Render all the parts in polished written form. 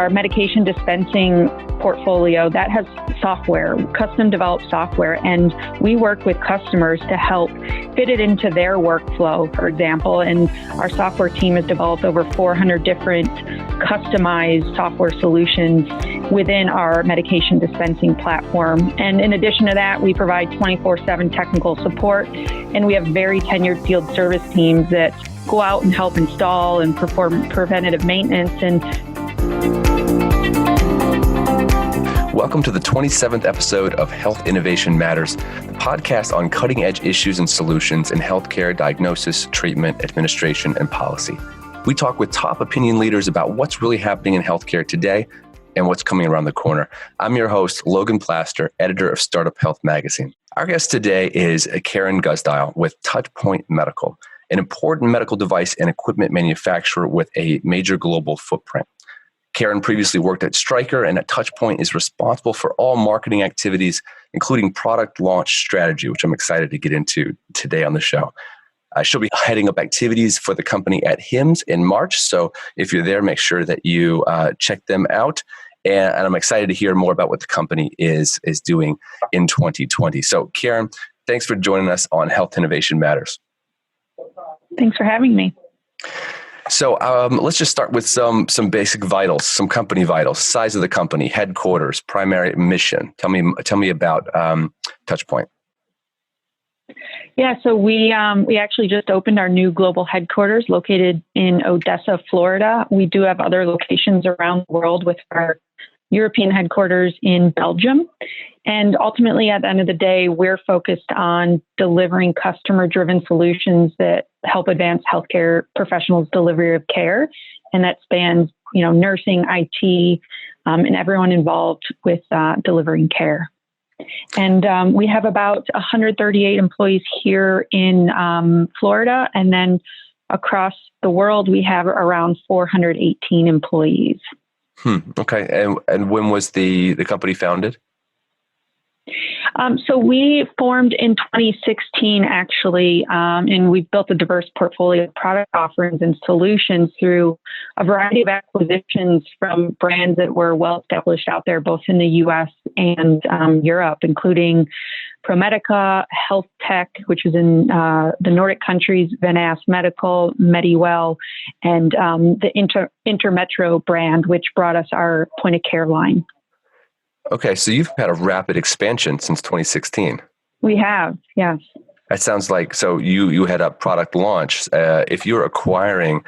our medication dispensing portfolio, that has software, custom developed software, and we work with customers to help fit it into their workflow, for example. And our software team has developed over 400 different customized software solutions within our medication dispensing platform. And in addition to that, we provide 24/7 technical support, and we have very tenured field service teams that go out and help install and perform preventative maintenance. And welcome to the 27th episode of Health Innovation Matters, the podcast on cutting-edge issues and solutions in healthcare, diagnosis, treatment, administration, and policy. We talk with top opinion leaders about what's really happening in healthcare today and what's coming around the corner. I'm your host, Logan Plaster, editor of Startup Health Magazine. Our guest today is Karen Guzdzial with TouchPoint Medical, an important medical device and equipment manufacturer with a major global footprint. Karen previously worked at Stryker and at TouchPoint is responsible for all marketing activities, including product launch strategy, which I'm excited to get into today on the show. She'll be heading up activities for the company at HIMSS in March. So if you're there, make sure that you check them out. And I'm excited to hear more about what the company is doing in 2020. So Karen, thanks for joining us on Health Innovation Matters. thanks for having me. So let's just start with some basic vitals, some company vitals: size of the company, headquarters, primary mission. Tell me about TouchPoint. Yeah, so we actually just opened our new global headquarters located in Odessa, Florida. We do have other locations around the world with our European headquarters in Belgium. And ultimately, at the end of the day, we're focused on delivering customer-driven solutions that help advance healthcare professionals' delivery of care. And that spans, nursing, IT, and everyone involved with delivering care. And we have about 138 employees here in Florida. And then across the world, we have around 418 employees. Okay. And when was the company founded? So we formed in 2016, actually, and we've built a diverse portfolio of product offerings and solutions through a variety of acquisitions from brands that were well established out there, both in the U.S. and Europe, including ProMedica, Health Tech, which was in the Nordic countries, Venas Medical, MediWell, and the Intermetro brand, which brought us our point of care line. Okay, so you've had a rapid expansion since 2016. We have, yes. That sounds like, so you had a product launch. If you're acquiring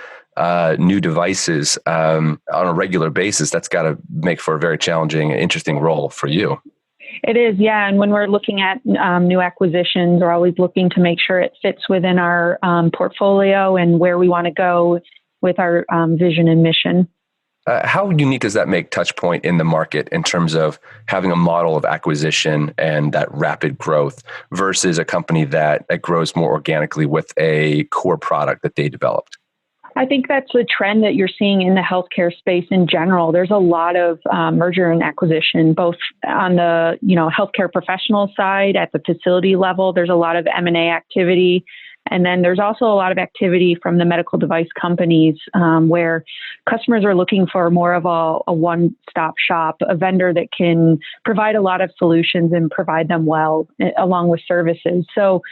new devices on a regular basis, that's got to make for a very challenging and interesting role for you. It is, yeah. And when we're looking at new acquisitions, we're always looking to make sure it fits within our portfolio and where we want to go with our vision and mission. How unique does that make TouchPoint in the market in terms of having a model of acquisition and that rapid growth versus a company that grows more organically with a core product that they developed? I think that's the trend that you're seeing in the healthcare space in general. There's a lot of merger and acquisition, both on the healthcare professional side at the facility level. There's a lot of M&A activity. And then there's also a lot of activity from the medical device companies where customers are looking for more of a one-stop shop, a vendor that can provide a lot of solutions and provide them well along with services. So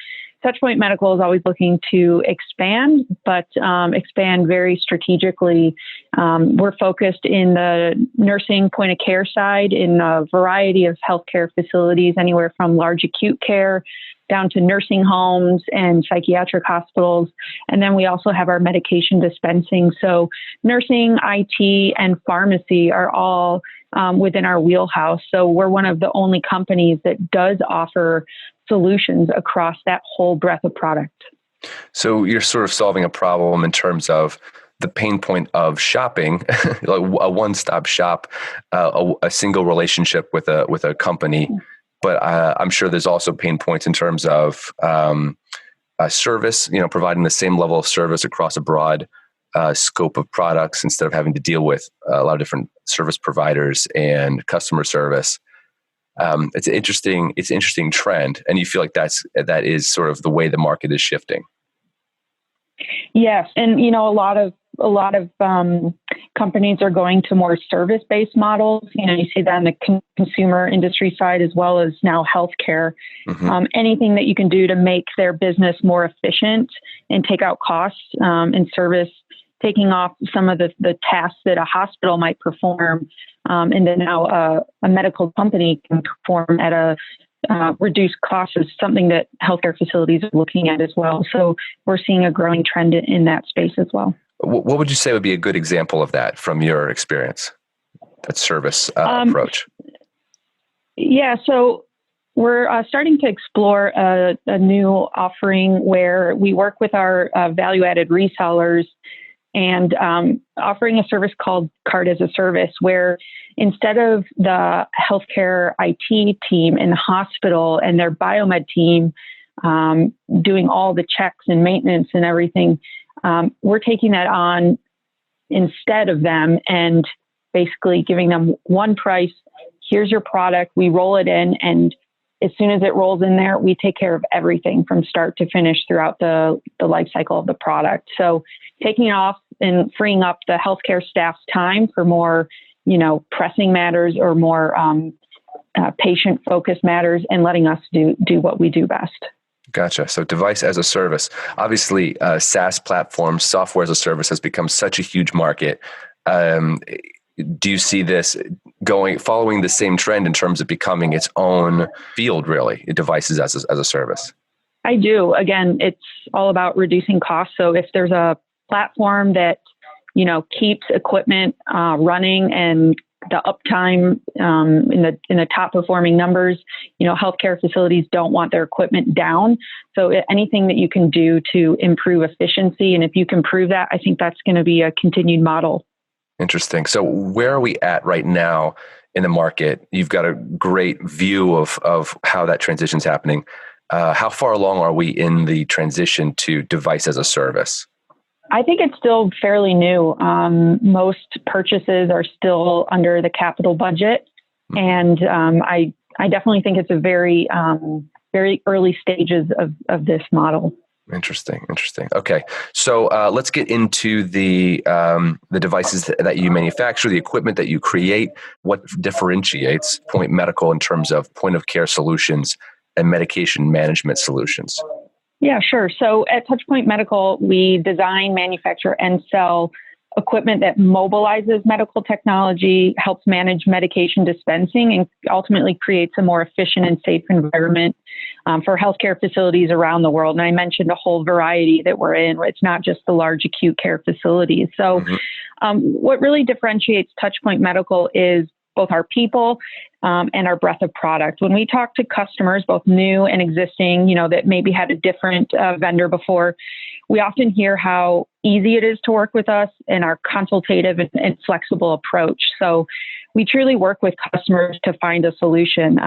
TouchPoint Medical is always looking to expand, but expand very strategically. We're focused in the nursing point of care side in a variety of healthcare facilities, anywhere from large acute care down to nursing homes and psychiatric hospitals. And then we also have our medication dispensing. So nursing, IT, and pharmacy are all within our wheelhouse. So we're one of the only companies that does offer solutions across that whole breadth of product. So you're sort of solving a problem in terms of the pain point of shopping, like a one-stop shop, a single relationship with a company. But I'm sure there's also pain points in terms of service, providing the same level of service across a broad scope of products instead of having to deal with a lot of different service providers and customer service. It's an interesting trend, and you feel like that is sort of the way the market is shifting. Yes, and a lot of companies are going to more service-based models. You see that on the consumer industry side as well as now healthcare. Anything that you can do to make their business more efficient and take out costs in service, taking off some of the tasks that a hospital might perform, and then now a medical company can perform at a reduced cost is something that healthcare facilities are looking at as well. So we're seeing a growing trend in that space as well. What would you say would be a good example of that from your experience, that service approach? Yeah, so we're starting to explore a new offering where we work with our value-added resellers and offering a service called Card as a Service, where instead of the healthcare IT team in the hospital and their biomed team doing all the checks and maintenance and everything, we're taking that on instead of them and basically giving them one price. Here's your product. We roll it in, and as soon as it rolls in there, we take care of everything from start to finish throughout the life cycle of the product. So taking it off and freeing up the healthcare staff's time for more, pressing matters or more patient-focused matters, and letting us do what we do best. Gotcha. So device as a service. Obviously, SaaS platforms, software as a service has become such a huge market. Do you see this following the same trend in terms of becoming its own field, really, devices as a service? I do. Again, it's all about reducing costs. So if there's a platform that, keeps equipment running and the uptime in the top performing numbers, healthcare facilities don't want their equipment down. So anything that you can do to improve efficiency, and if you can prove that, I think that's going to be a continued model. Interesting. So where are we at right now in the market? You've got a great view of how that transition is happening. How far along are we in the transition to device as a service? I think it's still fairly new. Most purchases are still under the capital budget. And I definitely think it's a very, very early stages of this model. Interesting. Okay. So let's get into the devices that you manufacture, the equipment that you create. What differentiates TouchPoint Medical in terms of point of care solutions and medication management solutions? Yeah, sure. So at TouchPoint Medical, we design, manufacture, and sell equipment that mobilizes medical technology, helps manage medication dispensing, and ultimately creates a more efficient and safe environment for healthcare facilities around the world. And I mentioned a whole variety that we're in. It's not just the large acute care facilities. So what really differentiates TouchPoint Medical is both our people and our breadth of product. When we talk to customers, both new and existing, that maybe had a different vendor before, we often hear how easy it is to work with us and our consultative and flexible approach. So we truly work with customers to find a solution.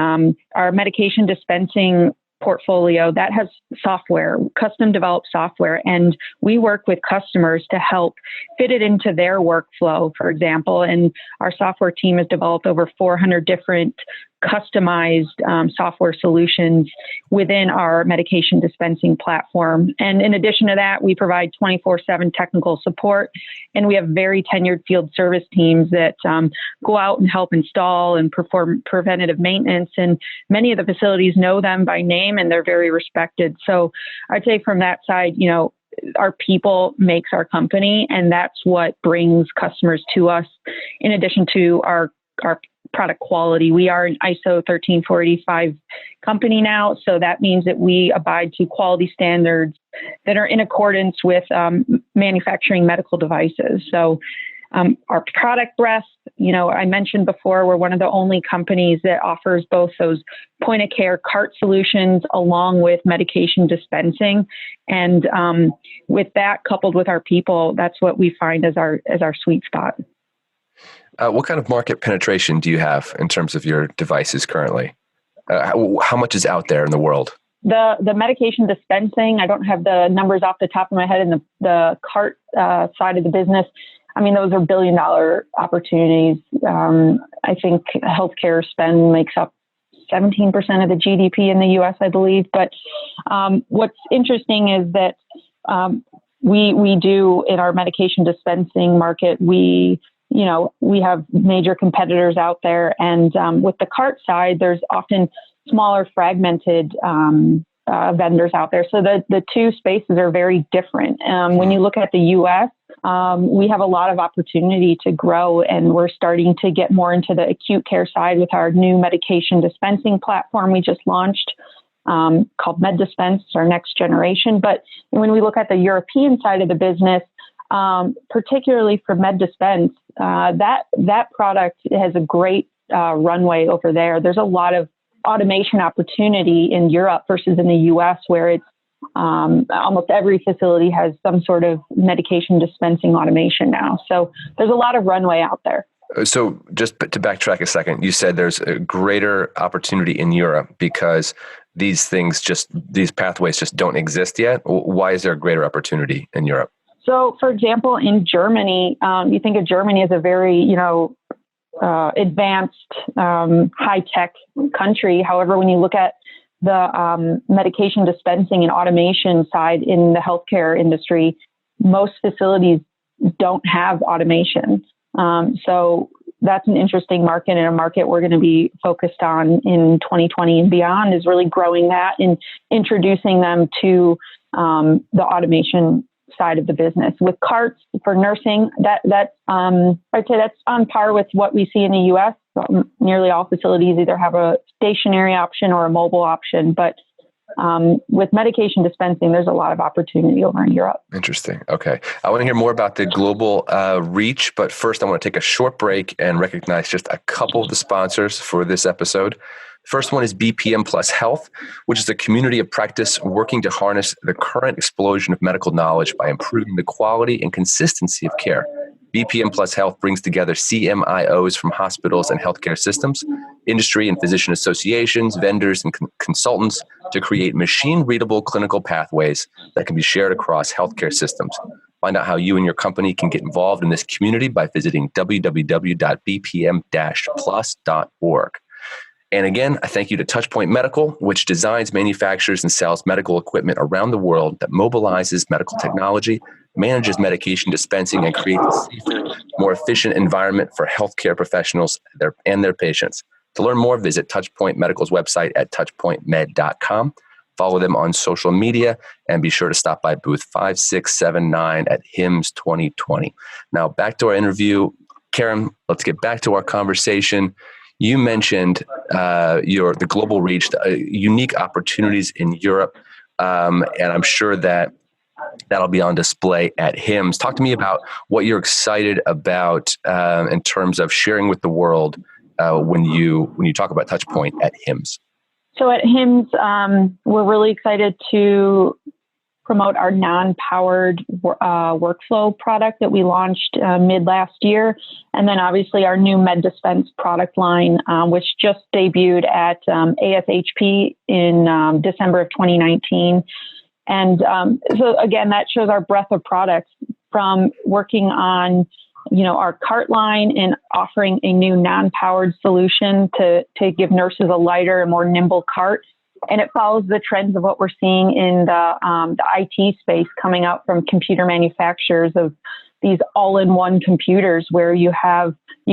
Our medication dispensing portfolio that has software, custom developed software, and we work with customers to help fit it into their workflow, for example. And our software team has developed over 400 different customized software solutions within our medication dispensing platform. And in addition to that, we provide 24/7 technical support, and we have very tenured field service teams that go out and help install and perform preventative maintenance. And many of the facilities know them by name, and they're very respected. So I'd say from that side, our people makes our company, and that's what brings customers to us. In addition to our product quality, we are an ISO 13485 company now. So that means that we abide to quality standards that are in accordance with manufacturing medical devices. So our product breadth, I mentioned before, we're one of the only companies that offers both those point of care cart solutions along with medication dispensing. And with that, coupled with our people, that's what we find as our sweet spot. What kind of market penetration do you have in terms of your devices currently? How much is out there in the world? The medication dispensing, I don't have the numbers off the top of my head, and the cart side of the business, those are billion-dollar opportunities. I think healthcare spend makes up 17% of the GDP in the U.S., I believe. But what's interesting is that we do, in our medication dispensing market, we we have major competitors out there. And with the cart side, there's often smaller fragmented vendors out there. So the two spaces are very different. When you look at the U.S., we have a lot of opportunity to grow, and we're starting to get more into the acute care side with our new medication dispensing platform we just launched called MedDispense, our next generation. But when we look at the European side of the business, particularly for MedDispense, that product has a great runway over there. There's a lot of automation opportunity in Europe versus in the U.S., where it's almost every facility has some sort of medication dispensing automation now. So there's a lot of runway out there. So just to backtrack a second, you said there's a greater opportunity in Europe because these pathways just don't exist yet. Why is there a greater opportunity in Europe? So, for example, in Germany, you think of Germany as a very, advanced, high-tech country. However, when you look at the medication dispensing and automation side in the healthcare industry, most facilities don't have automation. So that's an interesting market, and a market we're going to be focused on in 2020 and beyond is really growing that and introducing them to the automation side of the business. With carts for nursing, I'd say that's on par with what we see in the U.S. Nearly all facilities either have a stationary option or a mobile option, but with medication dispensing, there's a lot of opportunity over in Europe. Interesting. Okay. I want to hear more about the global reach, but first I want to take a short break and recognize just a couple of the sponsors for this episode. First one is BPM Plus Health, which is a community of practice working to harness the current explosion of medical knowledge by improving the quality and consistency of care. BPM Plus Health brings together CMIOs from hospitals and healthcare systems, industry and physician associations, vendors, and consultants to create machine-readable clinical pathways that can be shared across healthcare systems. Find out how you and your company can get involved in this community by visiting www.bpm-plus.org. And again, I thank you to TouchPoint Medical, which designs, manufactures, and sells medical equipment around the world that mobilizes medical technology, manages medication dispensing, and creates a safer, more efficient environment for healthcare professionals and their patients. To learn more, visit TouchPoint Medical's website at touchpointmed.com. Follow them on social media, and be sure to stop by booth 5679 at HIMSS 2020. Now, back to our interview. Karen, let's get back to our conversation. You mentioned the global reach, the unique opportunities in Europe, and I'm sure that'll be on display at HIMSS. Talk to me about what you're excited about in terms of sharing with the world when you talk about TouchPoint at HIMSS. So at HIMSS, we're really excited to promote our NonPowered workflow product that we launched mid last year. And then obviously our new MedDispense product line, which just debuted at ASHP in December of 2019. And so again, that shows our breadth of products from working on, our cart line and offering a new non-powered solution to give nurses a lighter and more nimble cart. And it follows the trends of what we're seeing in the IT space coming out from computer manufacturers of these all-in-one computers where you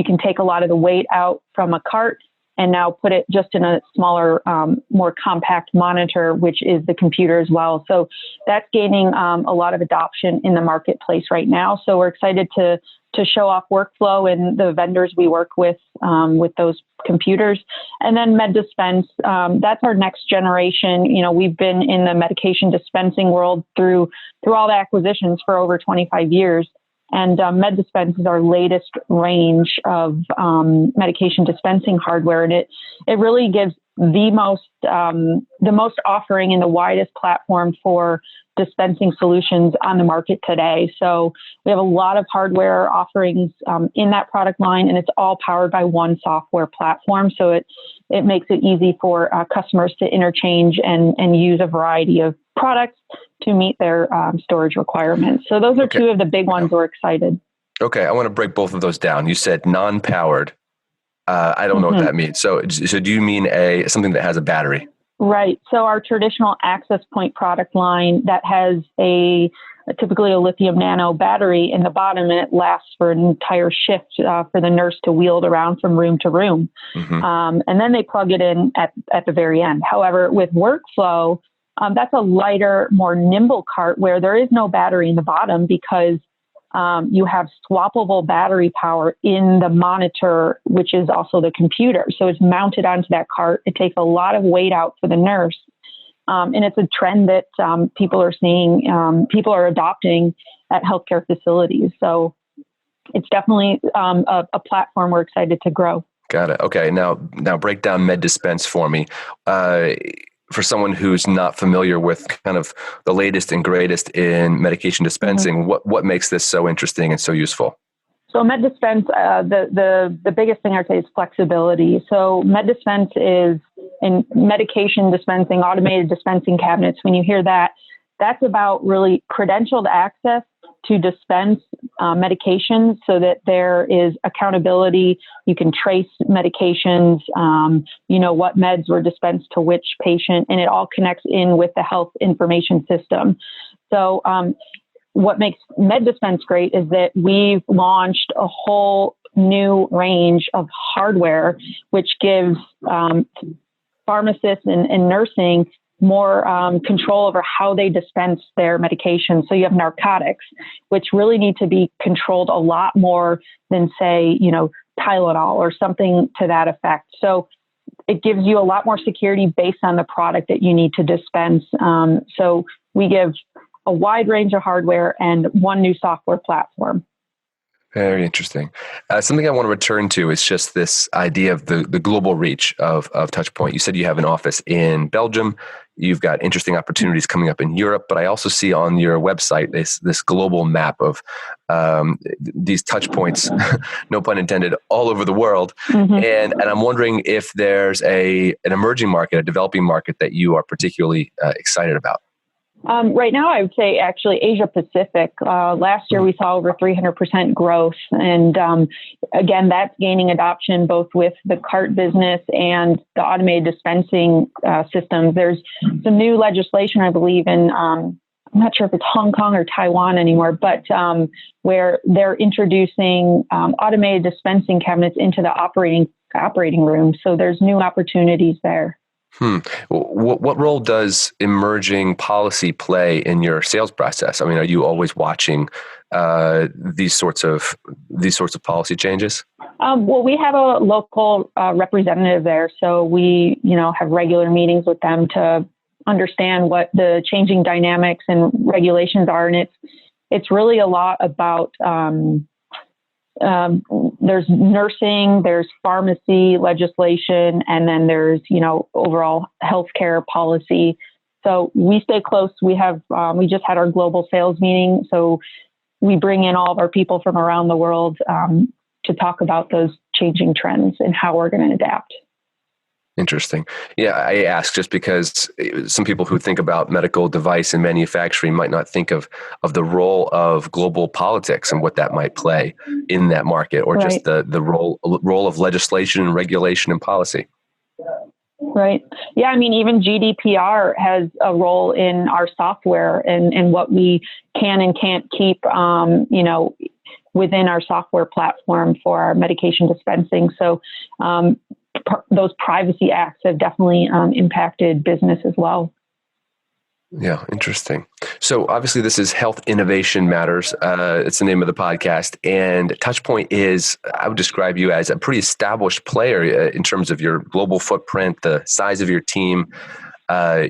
can take a lot of the weight out from a cart and now put it just in a smaller, more compact monitor, which is the computer as well. So that's gaining a lot of adoption in the marketplace right now. So we're excited to show off workflow and the vendors we work with those computers. And then MedDispense, that's our next generation. We've been in the medication dispensing world through all the acquisitions for over 25 years. And MedDispense is our latest range of medication dispensing hardware, and it really gives the most offering and the widest platform for dispensing solutions on the market today. So we have a lot of hardware offerings in that product line, and it's all powered by one software platform. So it makes it easy for customers to interchange and use a variety of products to meet their storage requirements. So those are two of the big ones we're excited. Okay, I want to break both of those down. You said non-powered. I don't know what that means. So do you mean something that has a battery? Right. So our traditional access point product line that has a typically a lithium nano battery in the bottom, and it lasts for an entire shift for the nurse to wheel it around from room to room. And then they plug it in at the very end. However, with workflow, that's a lighter, more nimble cart where there is no battery in the bottom because you have swappable battery power in the monitor, which is also the computer. So it's mounted onto that cart. It takes a lot of weight out for the nurse. And it's a trend that people are seeing, people are adopting at healthcare facilities. So it's definitely a platform we're excited to grow. Got it. Okay. Now break down MedDispense for me. For someone who's not familiar with kind of the latest and greatest in medication dispensing, what makes this so interesting and so useful? So MedDispense, the biggest thing I'd say is flexibility. So MedDispense is in medication dispensing, automated dispensing cabinets. When you hear that, that's about really credentialed access to dispense medications so that there is accountability. You can trace medications, what meds were dispensed to which patient, and it all connects in with the health information system. So what makes MedDispense great is that we've launched a whole new range of hardware, which gives pharmacists and nursing more control over how they dispense their medication. So you have narcotics, which really need to be controlled a lot more than, say, Tylenol or something to that effect. So it gives you a lot more security based on the product that you need to dispense. So we give a wide range of hardware and one new software platform. Very interesting. Something I want to return to is just this idea of the global reach of TouchPoint. You said you have an office in Belgium. You've got interesting opportunities coming up in Europe, but I also see on your website this global map of these touch points, no pun intended, all over the world. And I'm wondering if there's an emerging market, a developing market that you are particularly excited about. Right now, I would say actually Asia Pacific. Last year, we saw over 300% growth. And again, that's gaining adoption both with the cart business and the automated dispensing systems. There's some new legislation, I believe, in I'm not sure if it's Hong Kong or Taiwan anymore, but where they're introducing automated dispensing cabinets into the operating room. So there's new opportunities there. What role does emerging policy play in your sales process? I mean, are you always watching these sorts of policy changes? Well, we have a local representative there, so we have regular meetings with them to understand what the changing dynamics and regulations are, and it's really a lot about. There's nursing, there's pharmacy legislation, and then there's, overall healthcare policy. So we stay close. We just had our global sales meeting. So we bring in all of our people from around the world to talk about those changing trends and how we're going to adapt. Interesting. Yeah, I ask just because some people who think about medical device and manufacturing might not think of the role of global politics and what that might play in that market, or just the role of legislation and regulation and policy. Right. Yeah. I mean, even GDPR has a role in our software and what we can and can't keep, within our software platform for our medication dispensing. So, those privacy acts have definitely impacted business as well. Yeah, interesting. So obviously this is Health Innovation Matters. It's the name of the podcast. And TouchPoint is, I would describe you as a pretty established player in terms of your global footprint, the size of your team,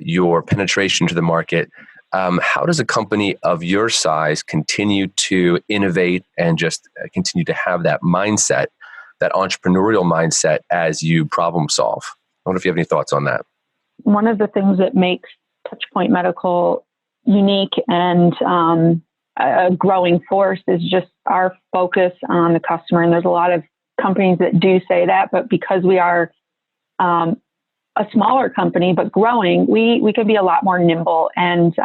your penetration to the market. How does a company of your size continue to innovate and just continue to have that mindset, that entrepreneurial mindset as you problem solve? I wonder if you have any thoughts on that. One of the things that makes TouchPoint Medical unique and a growing force is just our focus on the customer. And there's a lot of companies that do say that, but because we are a smaller company, but growing, we can be a lot more nimble. And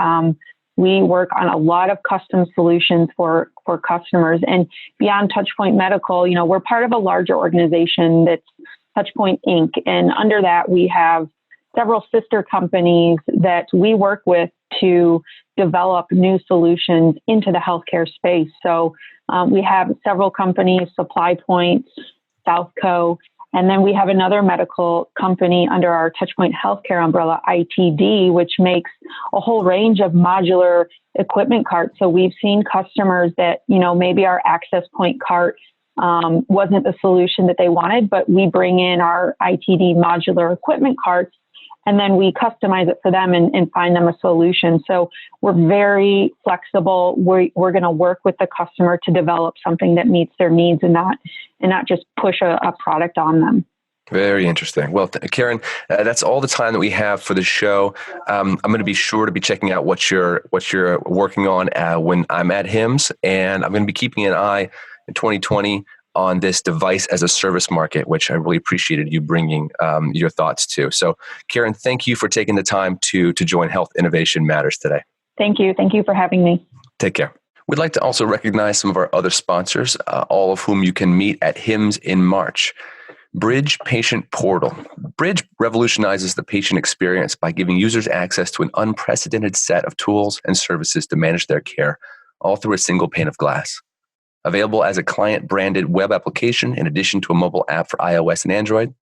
we work on a lot of custom solutions for customers. And beyond TouchPoint Medical, we're part of a larger organization that's TouchPoint Inc. And under that, we have several sister companies that we work with to develop new solutions into the healthcare space. So we have several companies, TouchPoint, Southco, and then we have another medical company under our TouchPoint Healthcare umbrella, ITD, which makes a whole range of modular equipment carts. So we've seen customers that, maybe our access point cart wasn't the solution that they wanted, but we bring in our ITD modular equipment carts, and then we customize it for them and find them a solution. So we're very flexible. We're going to work with the customer to develop something that meets their needs and not just push a product on them. Very interesting. Well, Karen, that's all the time that we have for the show. I'm going to be sure to be checking out what you're working on when I'm at HIMSS, and I'm going to be keeping an eye in 2020 on this device as a service market, which I really appreciated you bringing your thoughts to. So, Karen, thank you for taking the time to join Health Innovation Matters today. Thank you. Thank you for having me. Take care. We'd like to also recognize some of our other sponsors, all of whom you can meet at HIMSS in March. Bridge Patient Portal. Bridge revolutionizes the patient experience by giving users access to an unprecedented set of tools and services to manage their care, all through a single pane of glass. Available as a client-branded web application in addition to a mobile app for iOS and Android.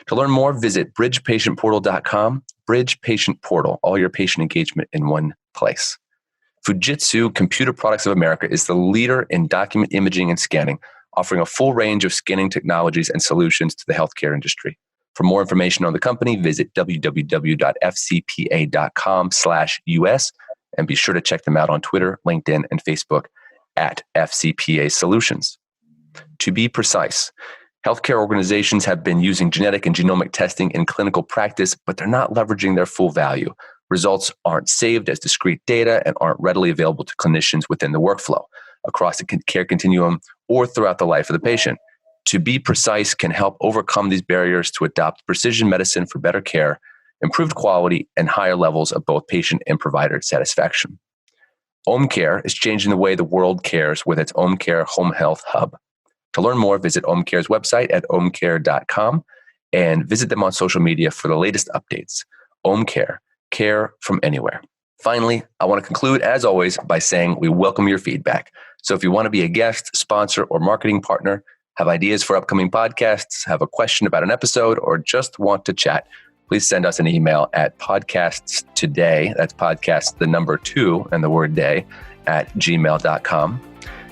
To learn more, visit bridgepatientportal.com. Bridge Patient Portal, all your patient engagement in one place. Fujitsu Computer Products of America is the leader in document imaging and scanning, offering a full range of scanning technologies and solutions to the healthcare industry. For more information on the company, visit www.fcpa.com/US and be sure to check them out on Twitter, LinkedIn, and Facebook at FCPA Solutions. To be precise, healthcare organizations have been using genetic and genomic testing in clinical practice, but they're not leveraging their full value. Results aren't saved as discrete data and aren't readily available to clinicians within the workflow, across the care continuum, or throughout the life of the patient. To be precise can help overcome these barriers to adopt precision medicine for better care, improved quality, and higher levels of both patient and provider satisfaction. OhmCare is changing the way the world cares with its OhmCare Home Health Hub. To learn more, visit OhmCare's website at ohmcare.com and visit them on social media for the latest updates. OhmCare, care from anywhere. Finally, I want to conclude, as always, by saying we welcome your feedback. So if you want to be a guest, sponsor, or marketing partner, have ideas for upcoming podcasts, have a question about an episode, or just want to chat, please send us an email at podcaststoday, that's podcast, the number 2 and the word day, at gmail.com.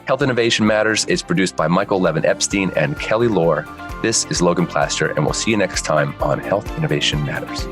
Health Innovation Matters is produced by Michael Levin Epstein and Kelly Lohr. This is Logan Plaster, and we'll see you next time on Health Innovation Matters.